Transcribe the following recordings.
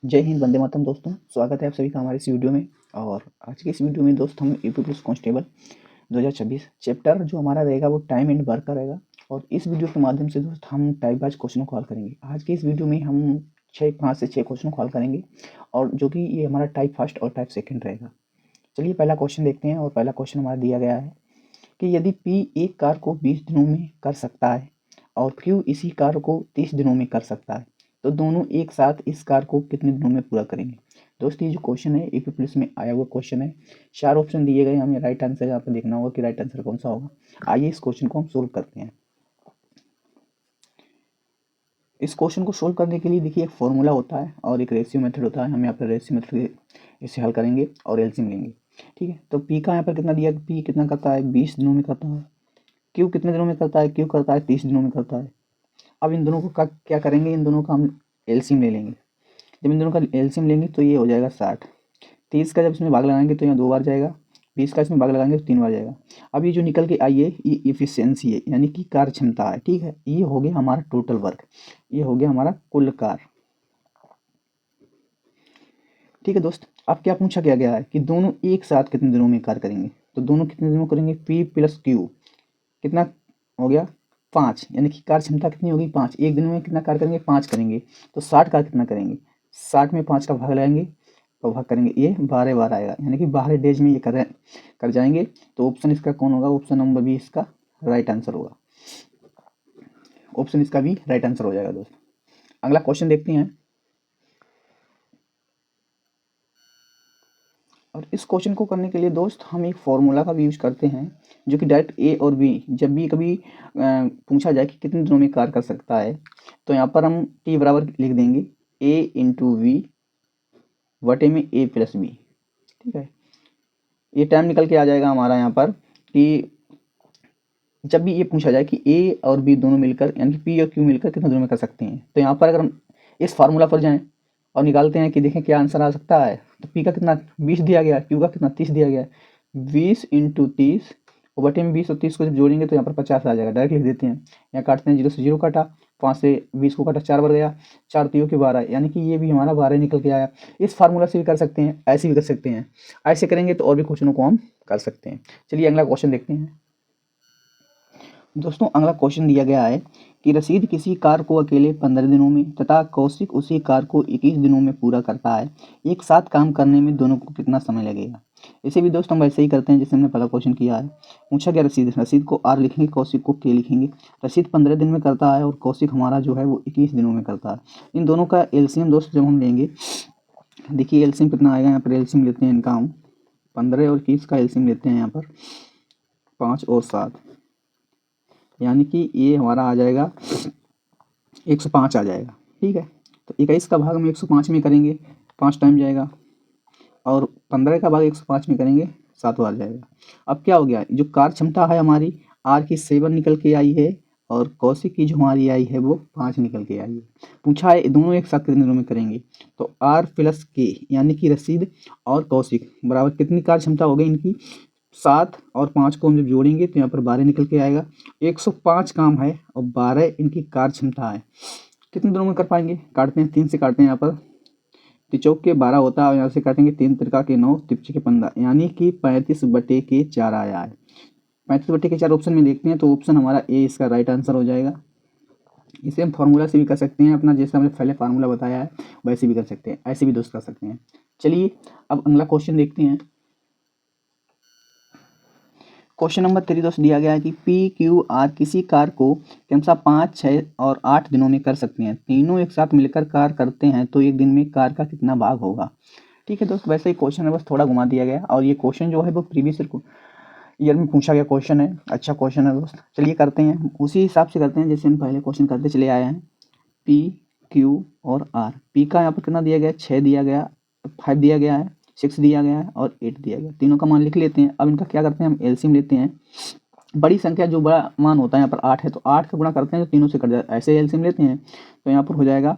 जय हिंद, वंदे मातरम दोस्तों। स्वागत है आप सभी का हमारे इस वीडियो में। और आज की इस वीडियो में दोस्त हम यूपी पुलिस कांस्टेबल 2026 चैप्टर जो हमारा रहेगा वो टाइम एंड वर्क का रहेगा। और इस वीडियो के माध्यम से दोस्त हम टाइप वाइज क्वेश्चनों को हल करेंगे। आज की इस वीडियो में हम 5 से 6 क्वेश्चन को हल करेंगे, और जो कि ये हमारा टाइप फर्स्ट और टाइप सेकेंड रहेगा। चलिए पहला क्वेश्चन देखते हैं। और पहला क्वेश्चन हमारा दिया गया है कि यदि पी एक कार को 20 दिनों में कर सकता है और क्यू इसी कार को 30 दिनों में कर सकता है, तो दोनों एक साथ इस कार को कितने दिनों में पूरा करेंगे। दोस्त ये जो क्वेश्चन है यूपी पुलिस में आया हुआ क्वेश्चन है। 4 ऑप्शन दिए गए, हमें राइट आंसर यहाँ पर देखना होगा कि राइट आंसर कौन सा होगा। आइए इस क्वेश्चन को हम सोल्व करते हैं। इस क्वेश्चन को सोल्व करने के लिए देखिए एक फॉर्मूला होता है और एक रेशियो मेथड होता है। हम यहाँ पर रेशियो मेथड इसे हल करेंगे और एलसीएम लेंगे। ठीक है, तो पी का यहाँ पर कितना दिया, पी कितना करता है 20 दिनों में करता है। क्यू कितने दिनों में करता है, क्यू करता है 30 दिनों में करता है। अब इन दोनों को क्या करेंगे, इन दोनों का हम एलसीएम ले लेंगे। जब इन दोनों का एलसीएम लेंगे तो ये हो जाएगा 60। 30 का जब इसमें भाग लगाएंगे तो यहाँ 2 बार जाएगा। 20 का इसमें भाग लगाएंगे तो 3 बार जाएगा। अब ये जो निकल के आई है ये इफिशियंसी है, यानी कि कार्य क्षमता है। ठीक है, ये हो गया हमारा टोटल वर्क, ये हो गया हमारा कुल कार्य। ठीक है दोस्त, अब क्या पूछा गया है कि दोनों एक साथ कितने दिनों में कार्य करेंगे। तो दोनों कितने दिनों में करेंगे, पी प्लस क्यू कितना हो गया 5, यानी कि कार्य क्षमता कितनी होगी 5। एक दिन में कितना कार्य करेंगे 5 करेंगे, तो 60 का कितना करेंगे, 60 में 5 का भाग लगाएंगे और भाग करेंगे, ये 12 बार आएगा, यानी कि 12 डेज में ये कर जाएंगे। तो ऑप्शन इसका कौन होगा, ऑप्शन नंबर बी इसका राइट आंसर होगा। ऑप्शन इसका भी राइट आंसर हो जाएगा दोस्त। अगला क्वेश्चन देखते हैं। और इस क्वेश्चन को करने के लिए दोस्त हम एक फॉर्मूला का भी यूज करते हैं, जो कि डायरेक्ट ए और बी जब भी कभी पूछा जाए कि कितने दिनों में कार्य कर सकता है, तो यहाँ पर हम टी बराबर लिख देंगे ए इंटू वी वटे में ए प्लस बी। ठीक है, ये टाइम निकल के आ जाएगा हमारा यहाँ पर कि जब भी ये पूछा जाए कि ए और बी दोनों मिलकर यानी कि पी और क्यू मिलकर कितने दिनों में कर सकते हैं, तो यहाँ पर अगर हम इस फार्मूला पर जाएं और निकालते हैं कि देखें क्या आंसर आ सकता है, तो पी का कितना 20 दिया गया, क्यू का कितना 30 दिया गया है। 20 इंटू 30 और बटे में 20 और 30 को जब जोड़ेंगे तो यहाँ पर 50 आ जाएगा। डायरेक्ट लिख देते हैं, यहाँ काटते हैं, 0 से 0 काटा, 5 से 20 को काटा, 4 बार गया, 4 तीनों के 12, यानी कि ये भी हमारा 12 निकल के आया। इस फार्मूला से भी कर सकते हैं, ऐसे भी कर सकते हैं। ऐसे करेंगे तो और भी क्वेश्चनों को हम कर सकते हैं। चलिए अगला क्वेश्चन देखते हैं। दोस्तों अगला क्वेश्चन दिया गया है कि रसीद किसी कार को अकेले 15 दिनों में तथा कौशिक उसी कार को 21 दिनों में पूरा करता है। एक साथ काम करने में दोनों को कितना समय लगेगा। इसे भी दोस्त हम वैसे ही करते हैं जैसे हमने पहला क्वेश्चन किया है। पूछा गया रसीद को आर लिखेंगे, कौशिक को के लिखेंगे। रसीद 15 दिन में करता है और कौशिक हमारा जो है वो 21 दिनों में करता है। इन दोनों का एलसीएम दोस्त जब हम लेंगे, देखिए एलसीएम कितना आएगा। यहाँ पर एलसीएम लेते हैं इनका हम 15 और 21 का एलसीएम लेते हैं यहाँ पर 5 और 7, यानी कि ये हमारा आ जाएगा 105 आ जाएगा। ठीक है, तो 21 का भाग हम 105 में करेंगे, 5 टाइम जाएगा, और 15 का भाग 105 में करेंगे, 7 बार जाएगा। अब क्या हो गया, जो कार्य क्षमता है हमारी आर की 7 निकल के आई है और कौशिक की जो हमारी आई है वो 5 निकल के आई है। पूछा है दोनों एक साथ कितने दिनों में करेंगे, तो आर प्लस के यानी कि रसीद और कौशिक बराबर कितनी कार्य क्षमता हो गई इनकी 7, और 5 को हम जब जोड़ेंगे तो यहाँ पर 12 निकल के आएगा। 105 काम है और 12 इनकी कार्य क्षमता है। कितने दिनों में कर पाएंगे, काटते हैं 3 से काटते हैं, यहाँ पर तिचौक के 12 होता है और यहाँ से काटेंगे 3 त्रिका के 9 तिरछे के 15, यानी कि 35/4 आया है। 35/4 ऑप्शन में देखते हैं तो ऑप्शन हमारा ए इसका राइट आंसर हो जाएगा। इसे हम फार्मूला से भी कर सकते हैं, अपना जैसा हमने पहले फार्मूला बताया है वैसे भी कर सकते हैं, ऐसे भी दोस्त कर सकते हैं। चलिए अब अगला क्वेश्चन देखते हैं। क्वेश्चन नंबर 3 दोस्त दिया गया है कि पी क्यू आर किसी कार को क्रमशः 5, 6 और 8 दिनों में कर सकते हैं। तीनों एक साथ मिलकर कार करते हैं तो एक दिन में कार का कितना भाग होगा। ठीक है दोस्त, वैसे ही क्वेश्चन है, बस थोड़ा घुमा दिया गया और ये क्वेश्चन जो है वो प्रीवियस ईयर में पूछा गया क्वेश्चन है। अच्छा क्वेश्चन है दोस्त, चलिए करते हैं उसी हिसाब से करते हैं जैसे हम पहले क्वेश्चन करते चले आए हैं। पी क्यू और आर, पी का यहाँ पर कितना दिया गया 6 दिया गया, 5 दिया गया है, 6 दिया गया है और 8 दिया गया। तीनों का मान लिख लेते हैं। अब इनका क्या करते हैं, हम एलसीएम लेते हैं। बड़ी संख्या जो बड़ा मान होता है यहाँ पर 8 है, तो 8 का गुणा करते हैं तो तीनों से कट जाए, ऐसे एलसीएम लेते हैं तो यहाँ पर हो जाएगा।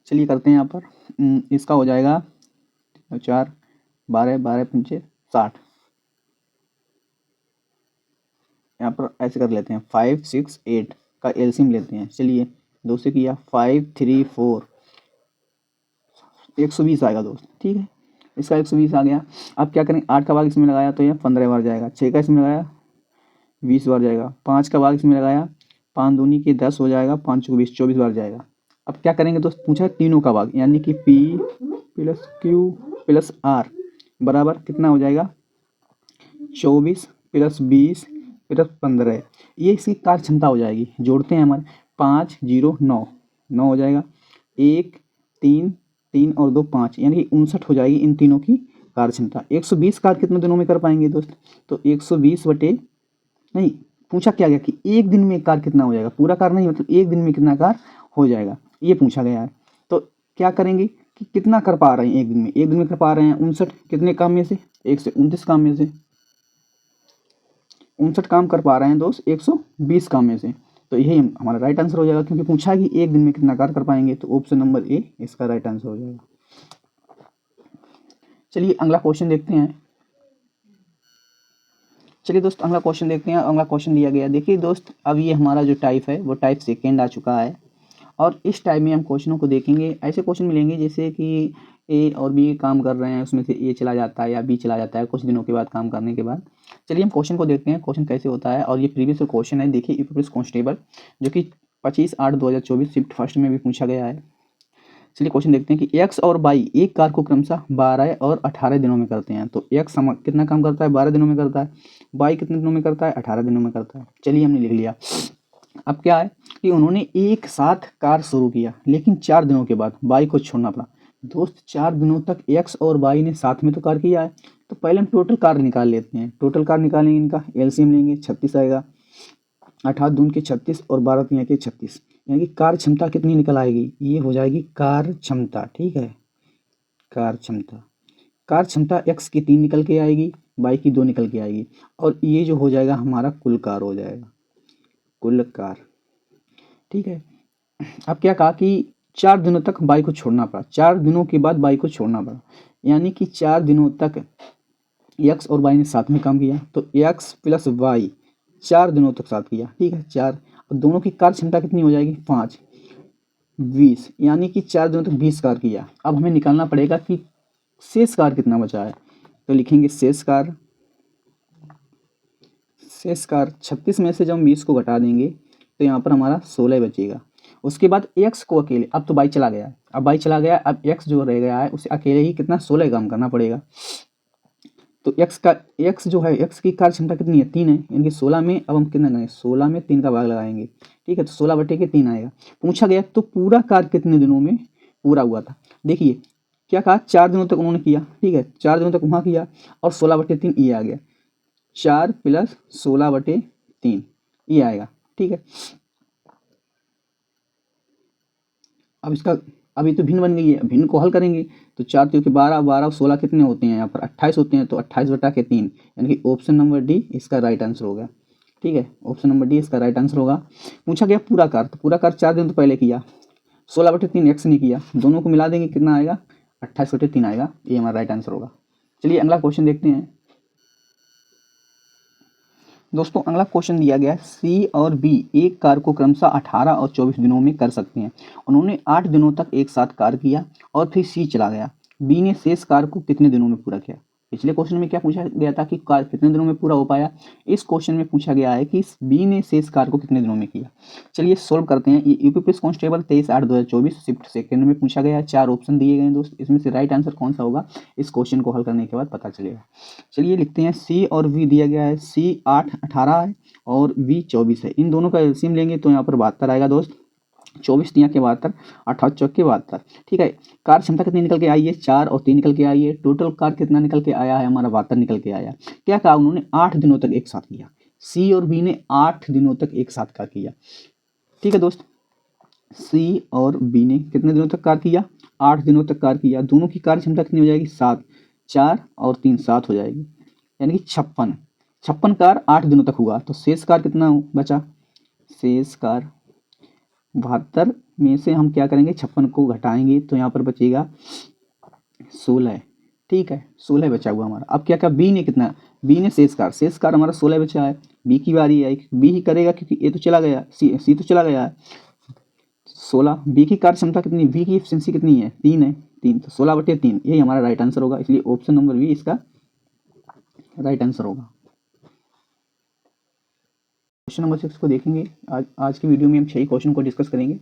चलिए करते हैं यहाँ पर, इसका हो जाएगा 4, 12, 12 पंचे 60। यहाँ पर ऐसे कर लेते हैं 5, 6, 8 का एलसीएम लेते हैं। चलिए 2 से किया 5, 3, 4 120 आएगा दोस्त, ठीक है। इसका 120 आ गया। अब क्या करें, 8 का भाग इसमें लगाया तो यह 15 बार जाएगा, 6 का इसमें लगाया 20 बार जाएगा, 5 का भाग इसमें लगाया 5 दूनी के 10 हो जाएगा, 5 को 20 24 बार जाएगा। अब क्या करेंगे दोस्त, पूछा तीनों का भाग, यानी कि P plus Q plus R बराबर कितना हो जाएगा, 24 प्लस 20 प्लस 15। ये इसकी कार्य क्षमता हो जाएगी। जोड़ते हैं हमारे 5 0 9 9 हो जाएगा, 1 3 3 और 2 5, यानी कि 59 हो जाएगी इन तीनों की कार्य क्षमता। 120 कार्य कितने दिनों में कर पाएंगे दोस्त, तो 120 बटे, नहीं पूछा क्या गया कि एक दिन में कार्य कितना हो जाएगा, पूरा कार्य नहीं, मतलब एक दिन में कितना कार्य हो जाएगा, ये पूछा गया है। तो क्या करेंगे कि कितना कर पा रहे हैं एक दिन में, एक दिन में कर पा रहे हैं 59, कितने काम में से, 1 से 29 काम में से 59 काम कर पा रहे हैं दोस्त 120 काम में से। तो यही हमारा राइट आंसर हो जाएगा, क्योंकि पूछा कि एक दिन में कितना कार्य कर पाएंगे, तो ऑप्शन नंबर ए इसका राइट आंसर हो जाएगा। चलिए अगला क्वेश्चन देखते हैं। चलिए दोस्त अगला क्वेश्चन देखते हैं। अगला क्वेश्चन दिया गया, देखिए दोस्त, अब ये हमारा जो टाइप है वो टाइप सेकेंड आ चुका है, और इस टाइप में हम क्वेश्चनों को देखेंगे। ऐसे क्वेश्चन मिलेंगे जैसे कि ए और बी काम कर रहे हैं, उसमें से ए चला जाता है या बी चला जाता है कुछ दिनों के बाद काम करने के बाद। चलिए हम क्वेश्चन को देखते हैं, क्वेश्चन कैसे होता है। और ये प्रीवियस क्वेश्चन है, देखिए यूपी पुलिस कांस्टेबल, जो कि 25/8/2024 शिफ्ट फर्स्ट में भी पूछा गया है। चलिए क्वेश्चन देखते हैं कि एक्स और वाई एक कार को क्रमशः 12 और 18 दिनों में करते हैं। तो एक्स कितना काम करता है, 12 दिनों में करता है, वाई कितने दिनों में करता है, 18 दिनों में करता है। चलिए हमने लिख लिया। अब क्या है कि उन्होंने एक साथ कार शुरू किया, लेकिन 4 दिनों के बाद वाई को छोड़ना पड़ा। दोस्त 4 दिनों तक एक्स और वाई ने साथ में तो कार किया है, तो पहले हम टोटल कार निकाल लेते हैं। टोटल कार निकालेंगे, इनका एलसीएम लेंगे, 36 आएगा, 18 दून के 36 और 12 तीन के 36, यानी कि कार्य क्षमता कितनी निकल आएगी, ये हो जाएगी कार्य क्षमता, ठीक है। कार्य क्षमता, कार्य क्षमता एक्स की 3 निकल के आएगी, वाई की 2 निकल के आएगी, और ये जो हो जाएगा हमारा कुल कार हो जाएगा, कुल कार, ठीक है। अब क्या कहा कि 4 दिनों तक वाई को छोड़ना पड़ा, 4 दिनों के बाद वाई को छोड़ना पड़ा, यानी कि 4 दिनों तक एक्स और वाई ने साथ में काम किया, तो एक्स प्लस वाई 4 दिनों तक साथ किया, ठीक है। 4 और दोनों की कार्य क्षमता कितनी हो जाएगी, 5 20, यानी कि 4 दिनों तक 20 कार किया। अब हमें निकालना पड़ेगा कि शेष कार कितना बचा है, तो लिखेंगे शेष कार, शेष कार 36 में से जब हम 20 को घटा देंगे तो यहाँ पर हमारा 16 बचेगा। उसके बाद एक्स को अकेले, अब तो वाई चला गया, अब वाई चला गया, अब एक्स जो रह गया है उसे अकेले ही कितना 16 काम करना पड़ेगा। तो एक्स जो है, एक्स की कार्य क्षमता कितनी है, 3 है, यानी कि 16 में अब हम कितना करेंगे, 16 में 3 का भाग लगाएंगे, ठीक है। तो 16 बटे के 3 आएगा। पूछा गया तो पूरा कार्य कितने दिनों में पूरा हुआ था, देखिए क्या कहा, 4 दिनों तक उन्होंने किया, ठीक है, 4 दिनों तक वहाँ किया, और 16 बटे 3 ये आ गया, 4 प्लस 16 बटे 3 ये आएगा, ठीक है। अब इसका, अभी तो भिन्न बन गई है, भिन्न को हल करेंगे तो 4 3 के 12, 12 और 16 कितने होते हैं, यहाँ पर 28 होते हैं, तो 28 बटा के 3, यानी कि ऑप्शन नंबर डी इसका राइट आंसर होगा, ठीक है। ऑप्शन नंबर डी इसका राइट आंसर होगा। पूछा गया पूरा कार, तो पूरा कार 4 दिन तो पहले किया, 16 बटे 3 एक्स ने किया, दोनों को मिला देंगे कितना आएगा, 28 बटे 3 आएगा, ये हमारा राइट आंसर होगा। चलिए अगला क्वेश्चन देखते हैं। दोस्तों अगला क्वेश्चन दिया गया है, सी और बी एक कार को क्रमशः 18 और 24 दिनों में कर सकते हैं। उन्होंने 8 दिनों तक एक साथ कार किया और फिर सी चला गया। बी ने शेष कार को कितने दिनों में पूरा किया। पिछले क्वेश्चन में क्या पूछा गया था कि कार कितने दिनों में पूरा हो पाया, इस क्वेश्चन में पूछा गया है कि बी ने शेष कार को कितने दिनों में किया। चलिए सोल्व करते हैं। ये UP police constable 23/8/2024 shift second में पूछा गया है। 4 ऑप्शन दिए गए हैं दोस्त, इसमें से राइट आंसर कौन सा होगा इस क्वेश्चन को हल करने के बाद पता चलेगा। चलिए लिखते हैं, सी और वी दिया गया है, सी 18 है और वी 24 है। इन दोनों का एलसीएम लेंगे तो यहाँ पर 72 आएगा दोस्त, 24 तिया के 72, 18 चौक के 72, ठीक है। कार क्षमता कितनी निकल के आई है, 4 और 3 निकल के आई है। टोटल कार कितना निकल के आया है हमारा, 72 निकल के आया। क्या कहा, उन्होंने 8 दिनों तक एक साथ किया। सी और बी ने 8 दिनों तक एक साथ कार किया, ठीक है दोस्त। सी और बी ने कितने दिनों तक कार किया, 8 दिनों तक कार किया। दोनों की कार्य क्षमता कितनी हो जाएगी, 7, 4 और 3 7 हो जाएगी, यानी कि 56 कार 8 दिनों तक हुआ। तो शेष कार कितना बचा, शेष कार 72 में से हम क्या करेंगे, 56 को घटाएंगे तो यहाँ पर बचेगा 16, ठीक है। 16 बचा हुआ हमारा। अब क्या बी ने कितना, बी ने शेष कार हमारा 16 बचा है। बी की बारी है, बी ही करेगा क्योंकि ए तो चला गया, सी तो चला गया है। 16, बी की कार्य क्षमता कितनी, बी की एफिशिएंसी कितनी है, 3 है, 3, तो 16/3 यही हमारा राइट आंसर होगा, इसलिए ऑप्शन नंबर बी इसका राइट आंसर होगा। क्वेश्चन नंबर 6 को देखेंगे। आज की वीडियो में हम 6 क्वेश्चन को डिस्कस करेंगे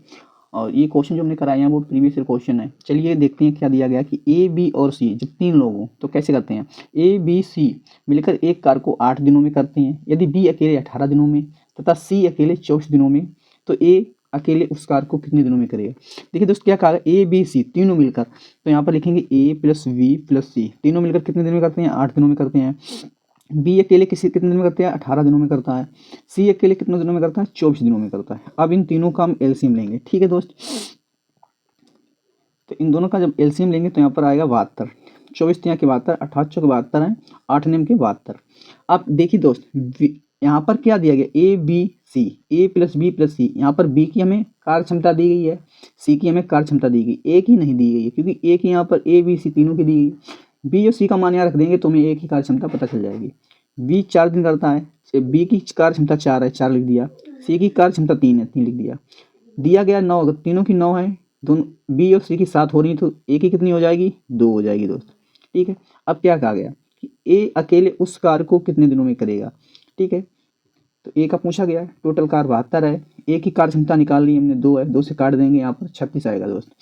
और ये क्वेश्चन जो हमने कराए हैं वो प्रीवियस ईयर क्वेश्चन है। चलिए देखते हैं क्या दिया गया कि ए, बी और सी जब 3 लोग हों तो कैसे करते हैं। ए, बी, सी मिलकर एक कार को 8 दिनों में करते हैं। यदि बी अकेले 18 दिनों में तथा सी अकेले 24 दिनों में, तो ए अकेले उस कार को कितने दिनों में करेगा। देखिए दोस्त क्या कहा, ए, बी, सी तीनों मिलकर, तो यहाँ पर लिखेंगे ए प्लस बी प्लस सी, तीनों मिलकर कितने दिन में करते हैं, 8 दिनों में करते हैं। बी अकेले कितने दिनों में करते हैं, 18 दिनों में करता है। सी अकेले कितने दिनों में करता है, 24 दिनों में करता है। अब इन तीनों का हम एलसीएम लेंगे, ठीक है दोस्त। तो इन दोनों का जब एलसीएम लेंगे तो यहाँ पर आएगा 72, 24 के 72, 18 के 72 है, 8 नियम के 72। अब देखिए दोस्त यहाँ पर क्या दिया गया, A B C, A plus B plus C. यहाँ पर बी की हमें कार्य क्षमता दी गई है, सी की हमें कार्य क्षमता दी गई, ए की नहीं दी गई है, क्योंकि ए की यहाँ पर ए बी सी तीनों की दी गई। बी और सी का मान यहाँ रख देंगे तो हमें ए की कार्य क्षमता पता चल जाएगी। बी 4 दिन करता है, बी की कार्य क्षमता 4 है, 4 लिख दिया। सी की कार्य क्षमता 3 है, 3 लिख दिया। दिया गया 9, अगर तीनों की 9 है, दोनों बी और सी की 7 हो रही है, तो ए की कितनी हो जाएगी, 2 हो जाएगी दोस्त, ठीक है। अब क्या कहा गया कि ए अकेले उस कार्य को कितने दिनों में करेगा, ठीक है। तो ए का पूछा गया, टोटल कार्य 72 है, ए की कार्य क्षमता निकाल ली हमने, 2 है, 2 से काट देंगे, यहाँ पर 36 आएगा दोस्त।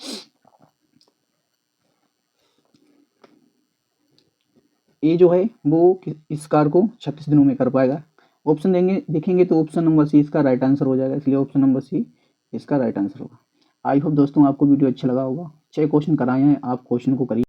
ए जो है वो इस कार्य को 36 दिनों में कर पाएगा। ऑप्शन देखेंगे तो ऑप्शन नंबर सी इसका राइट आंसर हो जाएगा, इसलिए ऑप्शन नंबर सी इसका राइट आंसर होगा। आई होप दोस्तों आपको वीडियो अच्छा लगा होगा। 6 क्वेश्चन कराए हैं, आप क्वेश्चन को करिए।